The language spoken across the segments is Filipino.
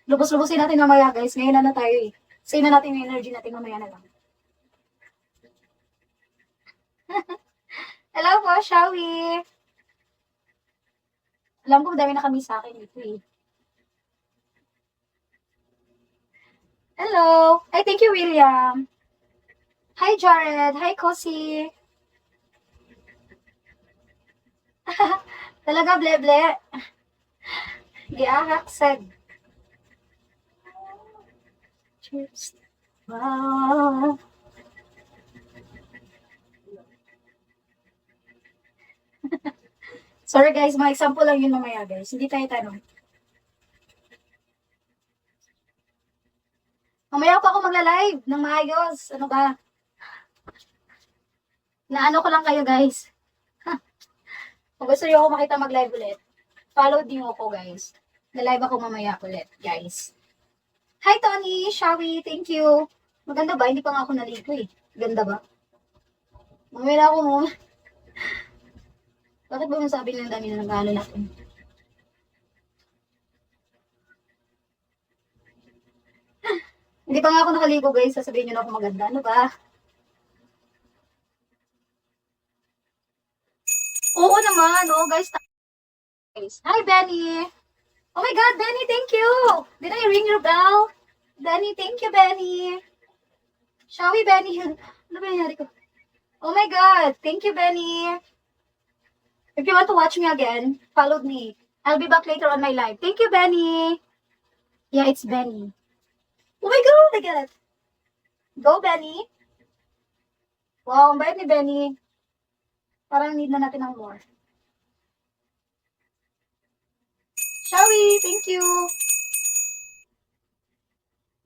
Lubos-lubosin natin mamaya, guys. Ngayon na tayo eh. Save na natin yung energy natin mamaya na lang. Hello po, Shawi. Alam ko, dami na kami sa akin dito eh. Hello. Ay, thank you, William. Hi, Jared. Hi, Kosi. Talaga, ble-ble. Giahak, said. Cheers. Wow. Sorry guys, mga example lang yun mamaya guys. Hindi tayo tanong. Mamaya pa ako magla-live ng maayos. Ano ba? Naano ko lang kayo guys. Kung gusto niyo ako makita mag-live ulit, follow niyo ako guys. Na-live ako mamaya ulit guys. Hi Tony, Shawi, thank you. Maganda ba? Hindi pa nga ako naligo eh. Ganda ba? Mamaya na ako muna. Bakit ba masabi ng dami na nag-ano natin? Hindi pa nga ako nakaligo guys, sasabihin nyo na ako maganda. Ano ba? Oo naman, oo guys. Hi Benny! Oh my God, Benny, thank you! Did I ring your bell? Benny, thank you, Benny! Shall we, Benny? Ano ba nangyari ko? Oh my God, thank you, Benny! If you want to watch me again, follow me. I'll be back later on my live. Thank you, Benny! Yeah, it's Benny. Oh my God, I get it. Go, Benny! Wow, ang bait ni Benny. Parang need na natin ng more. Shall we? Thank you!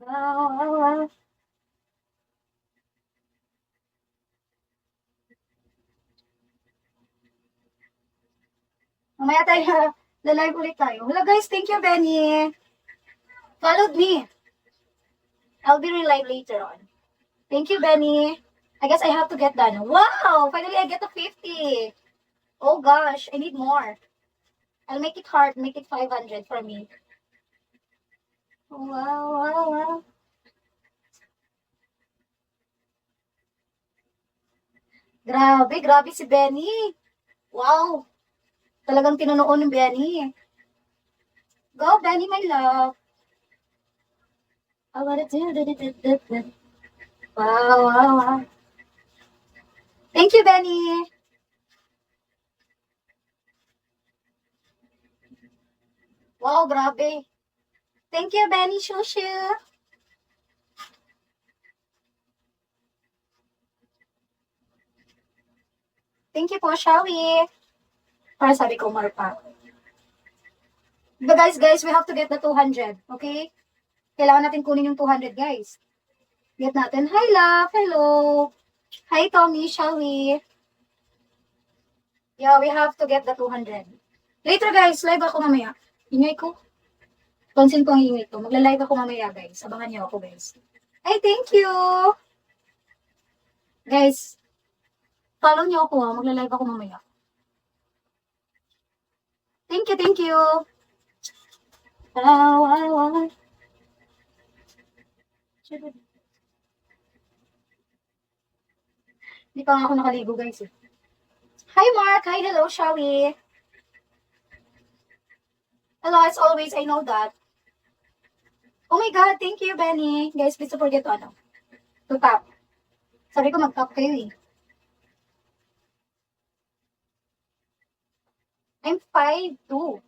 Wow, wow, wow. Mamaya tayo, live ulit tayo. Hello guys, thank you, Benny. Followed me. I'll be live later on. Thank you, Benny. I guess I have to get done. Wow! Finally, I get to 50. Oh gosh, I need more. I'll make it hard, make it 500 for me. Wow, wow, wow. Grabe, grabe si Benny. Wow. Talagang tinunoon ng Benny. Go, Benny, my love. I wanna do. Wow, wow, wow. Thank you, Benny. Wow, grabe. Thank you, Benny Shushu. Thank you po, Shawi. Para sabi ko, more pa. But guys, we have to get the 200. Okay? Kailangan natin kunin yung 200, guys. Get natin. Hi, love. Hello. Hi, Tommy. Shall we? Yeah, we have to get the 200. Later, guys. Live ako mamaya. Ingay ko. Pansin ko ang ingay ko. Magla-live ako mamaya, guys. Abangan niyo ako, guys. Hey, thank you. Guys, follow niyo ako, ha. Magla-live ako mamaya. Thank you, thank you. Wow, wow, wow. Hindi pa nga ako nakaligo, guys. Eh. Hi, Mark. Hi, hello, shall we? Hello, as always, I know that. Oh my God, thank you, Benny. Guys, please don't forget to, to tap. Sabi ko mag-tap kayo eh. I'm 5'2".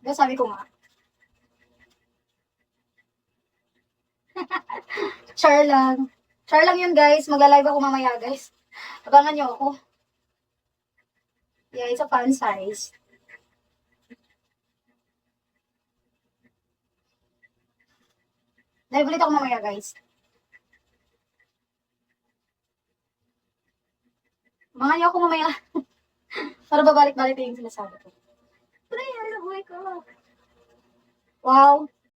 Guys, sabi ko nga. Char lang. Char lang yun, guys. Magla-live ako mamaya, guys. Abangan nyo ako. Yeah, it's a fun size. Live ulit ako mamaya, guys. Abangan nyo ako mamaya. Para babalik-balik yung sinasabi ko. Ito na yan, buhay ko. Wow.